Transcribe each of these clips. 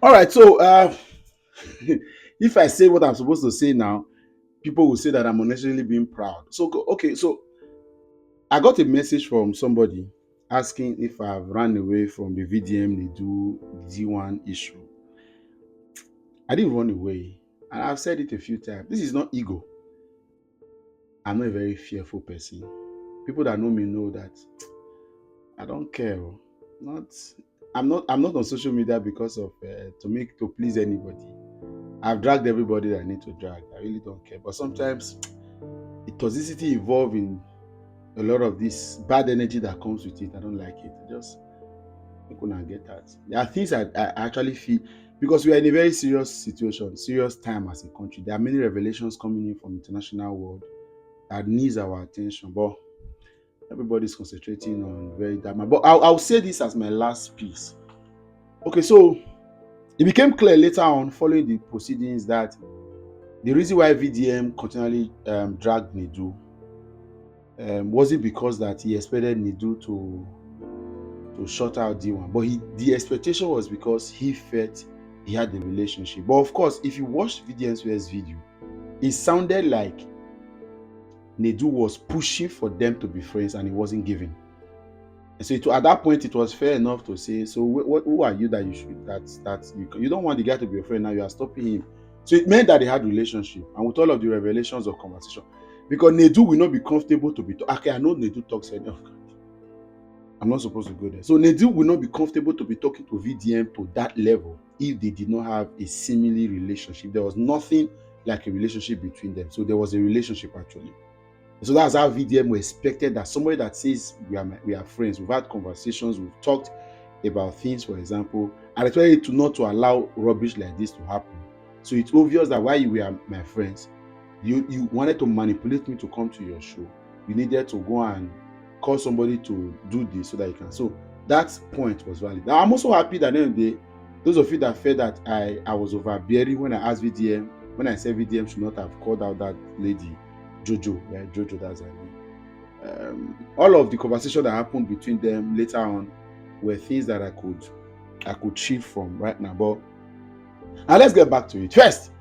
All right, so if I say what I'm supposed to say now, people will say that I'm unnecessarily being proud. So okay, so I got a message from somebody asking if I've run away from the VDM Nedu D1 issue. I didn't run away, and I've said it a few times. This is not ego. I'm not a very fearful person. People that know me know that I don't care. Not, I'm not on social media because of to please anybody. I've dragged everybody that I need to drag. I really don't care. But sometimes the toxicity involved in a lot of this bad energy that comes with it, I don't like it. I just I couldn't get that. There are things I actually feel because we are in a very serious situation, serious time as a country. There are many revelations coming in from international world that needs our attention. But everybody's concentrating on very dark. But I'll say this as my last piece. Okay, so it became clear later on, following the proceedings, that the reason why VDM continually dragged Nedu wasn't because that he expected Nedu to shut out D1, but the expectation was because he felt he had the relationship. But of course, if you watch VDM's first video, it sounded like Nedu was pushing for them to be friends and he wasn't giving. And so at that point, it was fair enough to say, so who are you that you should you don't want the guy to be a friend now? You are stopping him. So it meant that they had relationship, and with all of the revelations of conversation, because Nedu will not be comfortable to be. Okay, I know Nedu talks enough. I'm not supposed to go there. So Nedu will not be comfortable to be talking to VDM to that level if they did not have a similar relationship. There was nothing like a relationship between them. So there was a relationship actually. So that's how VDM were expected that somebody that says we are friends, we've had conversations, we've talked about things, for example, and expected to not to allow rubbish like this to happen. So it's obvious that while you were my friends, you wanted to manipulate me to come to your show. You needed to go and call somebody to do this so that you can. So that point was valid. Now I'm also happy that at the end of the day, those of you that felt that I was overbearing when I asked VDM, when I said VDM should not have called out that lady, Jojo, yeah, Jojo, that's her name. All of the conversation that happened between them later on were things that I could shift from right now. But now let's get back to it. First,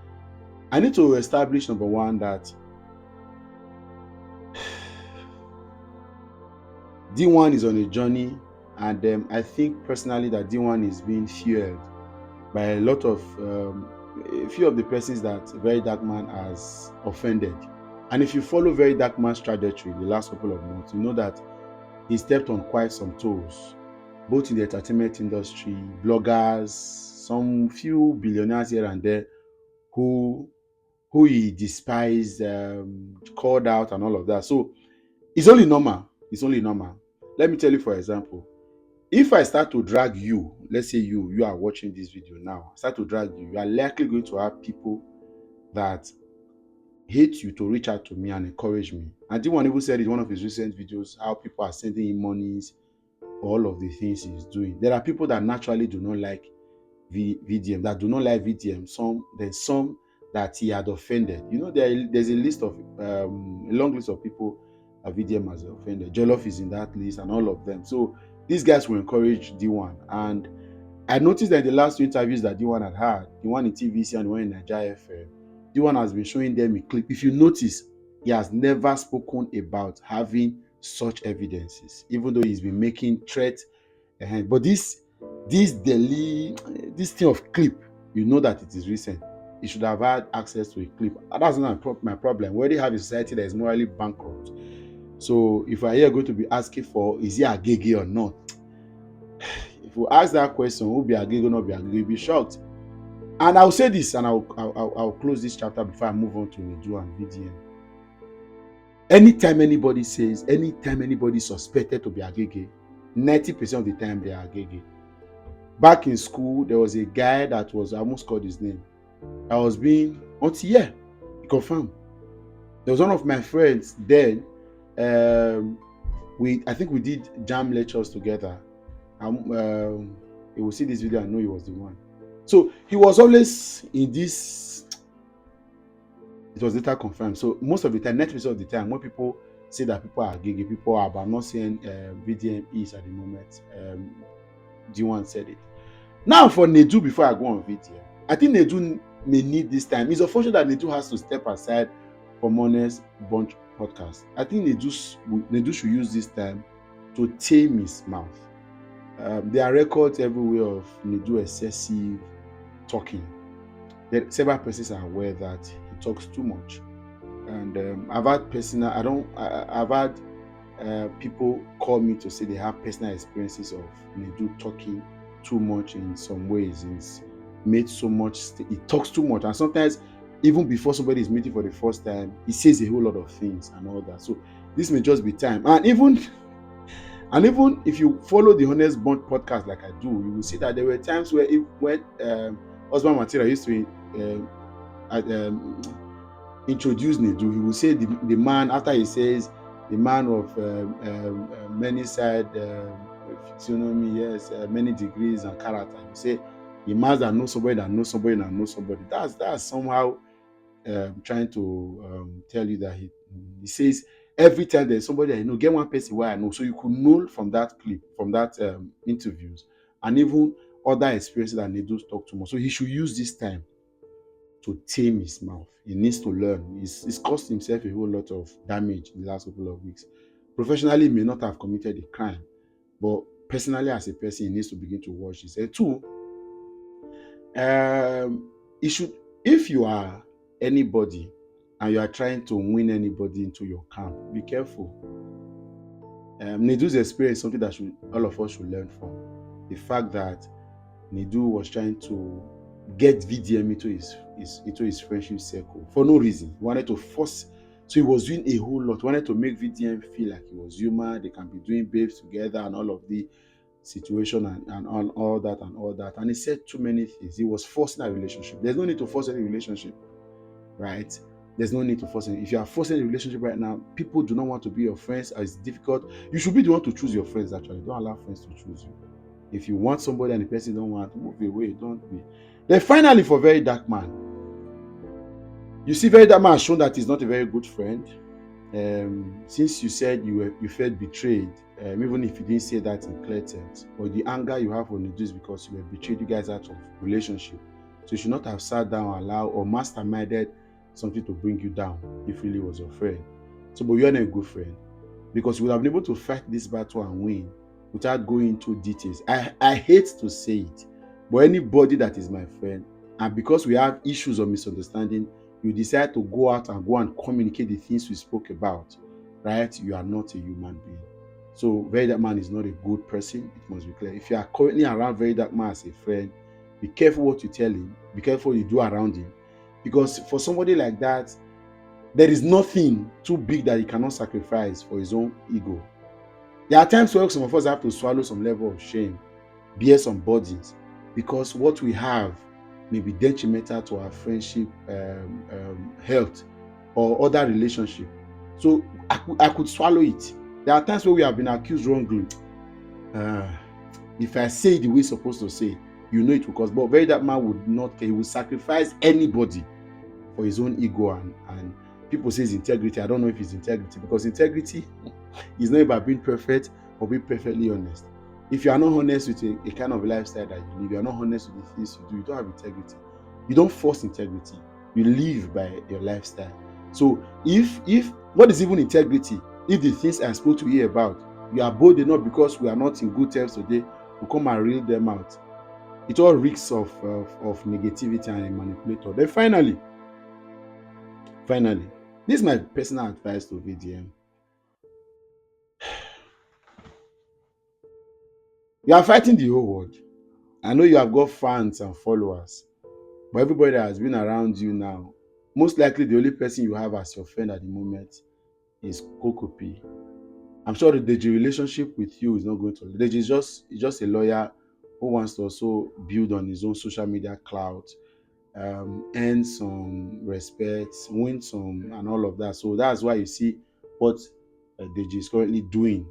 I need to establish number one that D1 is on a journey, and I think personally that D1 is being fueled by a lot of a few of the persons that Very Dark Man has offended. And if you follow Very Dark Man's trajectory the last couple of months, you know that he stepped on quite some toes, both in the entertainment industry, bloggers, some few billionaires here and there who he despised, called out, and all of that. So it's only normal. It's only normal. Let me tell you, for example, if I start to drag you, let's say you are watching this video now, start to drag you, you are likely going to have people that hate you to reach out to me and encourage me. And D1 even said in one of his recent videos how people are sending him monies for all of the things he's doing. There are people that naturally do not like VDM, that do not like VDM. There's some that he had offended. You know, there's a list of a long list of people that VDM has offended. Jollof is in that list and all of them. So these guys will encourage D1. And I noticed that in the last two interviews that D1 had, the one in TVC and the one in Nigeria FM, D1 has been showing them a clip. If you notice, he has never spoken about having such evidences, even though he's been making threats. But this this thing of clip, you know that it is recent. You should have had access to a clip. That's not my problem. We already have a society that is morally bankrupt. So if I are going to be asking for is he a gay or not, if you ask that question, who be a gay or not be a gay, you'll be shocked. And I'll say this, and I'll close this chapter before I move on to Nedu and VDM. Anytime anybody suspected to be a gay, 90% of the time they are gay. Back in school, there was a guy that was, I almost called his name. I was being, until he confirmed. There was one of my friends then. I think we did jam lectures together. He will see this video and know he was the one. So he was always in this. It was later confirmed. So most of the time, 90% of the time, when people say that people are gay, people are, but I'm not saying VDM is at the moment. D1 said it. Now for Nedu, before I go on VDM, I think Nedu may need this time. It's unfortunate that Nedu has to step aside from Honest Bunch podcast. I think Nedu should use this time to tame his mouth. There are records everywhere of Nedu excessive talking. Several persons are aware that he talks too much, and I've had personal. I've had people call me to say they have personal experiences of Nedu talking too much in some ways. He's made so much. He talks too much, and sometimes even before somebody is meeting for the first time, he says a whole lot of things and all that. So this may just be time, and even if you follow the Honest Bond podcast like I do, you will see that there were times where when Osman Matira used to um, introduce Nedu, he will say the man, after he says the man of many side physiognomy, yes, many degrees and character. He will say the man that knows somebody that knows somebody that knows somebody. That's somehow trying to tell you that he says every time there's somebody that get one person where I know. So you could know from that clip, from that interviews, and even other experiences that Nedu talk too much. So he should use this time to tame his mouth. He needs to learn. He's caused himself a whole lot of damage in the last couple of weeks. Professionally, he may not have committed a crime, but personally, as a person, he needs to begin to watch this. And two, he should, if you are anybody and you are trying to win anybody into your camp, be careful. Nedu's experience is something that all of us should learn from. The fact that Nedu was trying to get VDM into his friendship circle for no reason. He wanted to force, so he was doing a whole lot. He wanted to make VDM feel like he was human. They can be doing babes together and all of the situation and all that and all that. And he said too many things. He was forcing a relationship. There's no need to force any relationship, right? There's no need to force it. If you are forcing a relationship right now, people do not want to be your friends. It's difficult. You should be the one to choose your friends. Actually, don't allow friends to choose you. If you want somebody and the person don't want, move away. Don't be. Then finally, for Very Dark Man, you see, Very Dark Man has shown that he's not a very good friend. Since you said you felt betrayed, even if you didn't say that in clear terms, but the anger you have on the is because you were betrayed, you guys out of relationship. So you should not have sat down, allowed, or masterminded something to bring you down if really was your friend. So, but you're not a good friend because you would have been able to fight this battle and win without going into details. I hate to say it, but anybody that is my friend, and because we have issues of misunderstanding, you decide to go out and communicate the things we spoke about, right? You are not a human being. So Very Dark Man is not a good person. It must be clear. If you are currently around Very Dark Man as a friend, be careful what you tell him. Be careful what you do around him. Because for somebody like that, there is nothing too big that he cannot sacrifice for his own ego. There are times where some of us have to swallow some level of shame, bear some burdens, because what we have may be detrimental to our friendship, health, or other relationship. So I could swallow it. There are times where we have been accused wrongly. If I say it the way it's supposed to say, you know it will cause. But Very Dark Man would not care. He will sacrifice anybody for his own ego and people say it's integrity. I don't know if it's integrity, because integrity is not about being perfect or being perfectly honest. If you are not honest with a kind of lifestyle that you live, you are not honest with the things you do, you don't have integrity. You don't force integrity. You live by your lifestyle. So if what is even integrity? If the things I'm supposed to hear about, you are bold enough because we are not in good terms today to come and reel them out. It all reeks of negativity and a manipulator. Then finally, this is my personal advice to VDM. You are fighting the whole world. I know you have got fans and followers, but everybody that has been around you now, most likely the only person you have as your friend at the moment is Kokopi. I'm sure the Deji relationship with you is not going to. Deji is just a lawyer who wants to also build on his own social media clout, earn some respect, win some, and all of that. So that's why you see what Deji is currently doing,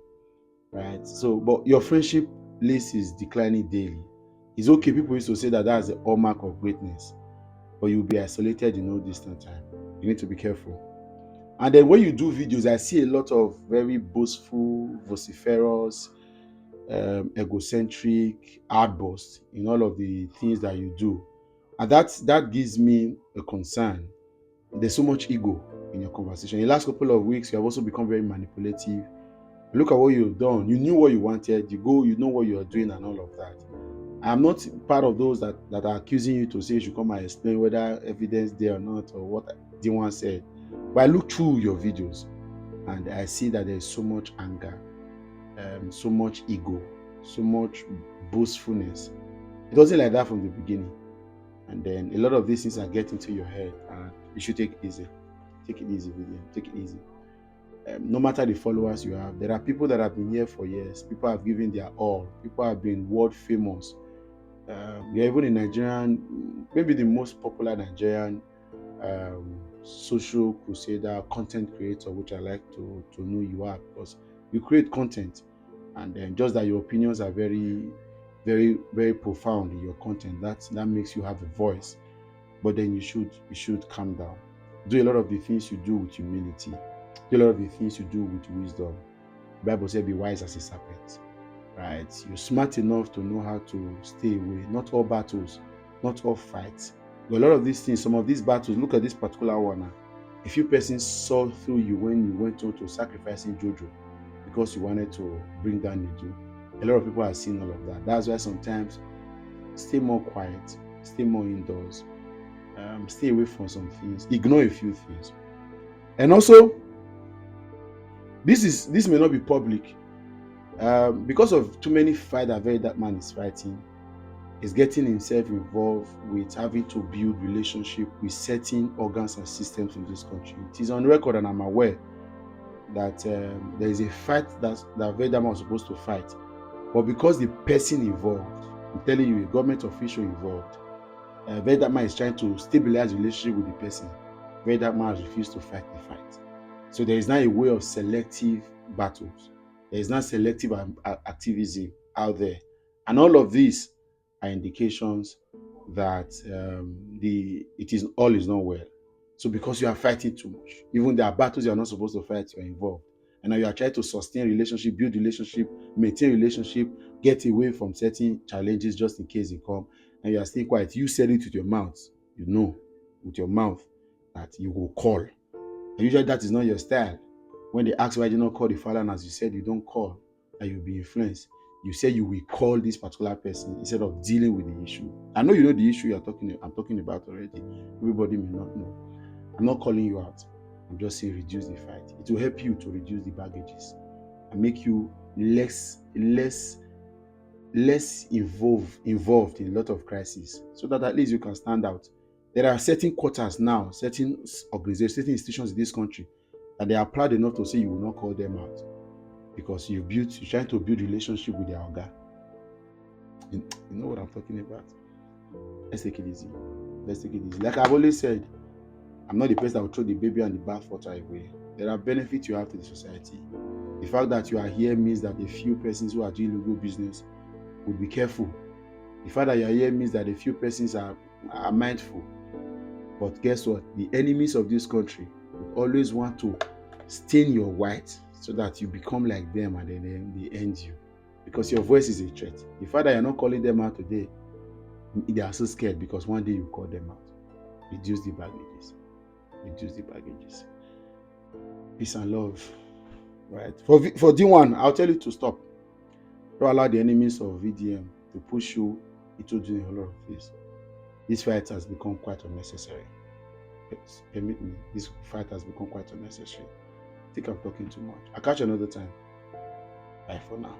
right? So, but your friendship list is declining daily. It's okay. People used to say that that's the hallmark of greatness, but you'll be isolated in no distant time. You need to be careful. And then when you do videos, I see a lot of very boastful, vociferous, egocentric outburst in all of the things that you do, and that gives me a concern. There's so much ego in your conversation. In the last couple of weeks, you have also become very manipulative. Look at what you've done. You knew what you wanted. You go, you know what you are doing, and all of that. I'm not part of those that are accusing you to say you should come and explain whether evidence there or not, or what Dee One said. But I look through your videos and I see that there's so much anger, so much ego, so much boastfulness. It wasn't like that from the beginning. And then a lot of these things are getting to your head, and you should take it easy. Take it easy with them. Take it easy. No matter the followers you have, there are people that have been here for years. People have given their all. People have been world famous. Yeah, even in Nigerian, maybe the most popular Nigerian social crusader, content creator, which I like to know you are, because you create content, and then just that your opinions are very, very, very profound in your content. That makes you have a voice. But then you should calm down. Do a lot of the things you do with humility. Do a lot of the things you do with wisdom. The Bible says, "Be wise as a serpent." Right? You're smart enough to know how to stay away. Not all battles, not all fights. But a lot of these things, some of these battles, look at this particular one now. A few persons saw through you when you went on to sacrificing Jojo because you wanted to bring down Nedu. A lot of people have seen all of that. That's why sometimes stay more quiet, stay more indoors, stay away from some things, ignore a few things. And also, this may not be public, because of too many fight that man is fighting. Is getting himself involved with having to build relationship with certain organs and systems in this country. It is on record, and I'm aware that there is a fight that Vedama was supposed to fight, but because the person involved, I'm telling you, a government official involved, Vedama is trying to stabilize the relationship with the person. Vedama has refused to fight the fight. So there is now a way of selective battles. There is now selective activism out there, and all of these are indications that it is all is not well. So because you are fighting too much, even there are battles you are not supposed to fight, you are involved, and now you are trying to sustain relationship, build relationship, maintain relationship, get away from certain challenges just in case they come, and you are staying quiet. You said it with your mouth, you know, with your mouth that you will call. And usually that is not your style. When they ask why you not call the father, and as you said, you don't call, and you'll be influenced. You say you will call this particular person instead of dealing with the issue. I know you know the issue I'm talking about already. Everybody may not know. I'm not calling you out. I'm just saying reduce the fight. It will help you to reduce the baggages and make you less involved in a lot of crises, so that at least you can stand out. There are certain quarters now, certain organizations, certain institutions in this country that they are proud enough to say you will not call them out because you're trying to build relationship with their organ. You know what I'm talking about. Let's take it easy. Let's take it easy. Like I've always said, I'm not the person that will throw the baby and the bathwater away. There are benefits you have to the society. The fact that you are here means that a few persons who are doing legal business would be careful. The fact that you are here means that a few persons are mindful. But guess what? The enemies of this country would always want to stain your white so that you become like them, and then they end you. Because your voice is a threat. The fact that you're not calling them out today, they are so scared because one day you call them out. Reduce the baggages. Reduce the baggages. Peace and love. Right. For Dee One, I'll tell you to stop. Don't allow the enemies of VDM to push you into doing a lot of this. This fight has become quite unnecessary. Permit me, this fight has become quite unnecessary. I think I'm talking too much. I'll catch you another time. Bye for now.